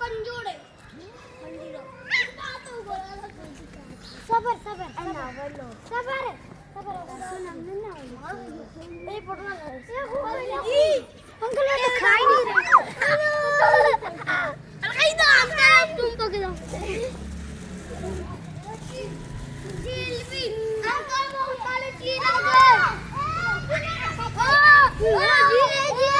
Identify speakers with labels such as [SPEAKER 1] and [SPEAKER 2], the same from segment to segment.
[SPEAKER 1] कंजूर है सबर सबर अन्ना बोलो सबर सबर सुन हमने ना ए पटवा जी अंकल तो खा ही नहीं रहे अलगाई दो अंकल तुम तो के दो जिलेबी अंकल वो काले चीज अंकल ओ जी जी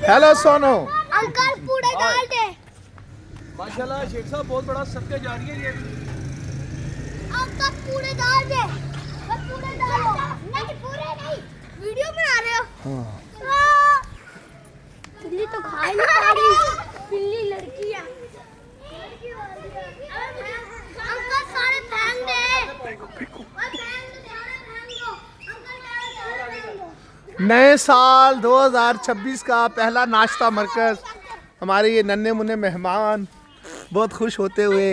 [SPEAKER 2] हेलो सोनू।
[SPEAKER 1] अंकल पूरे डाल दे।
[SPEAKER 3] माशाल्लाह शेख साहब बहुत बड़ा सत्य जा रही है ये।
[SPEAKER 1] अंकल पूरे डाल दे। पूरे डालो। नहीं पूरे नहीं। वीडियो बना रहे हो। हाँ। बिल्ली तो खा ही नहीं पा रही। बिल्ली लड़की है। अंकल सारे फेंक दे।
[SPEAKER 2] नए साल 2026 का पहला नाश्ता मरकज, हमारे ये नन्हे मुन्ने मेहमान बहुत खुश होते हुए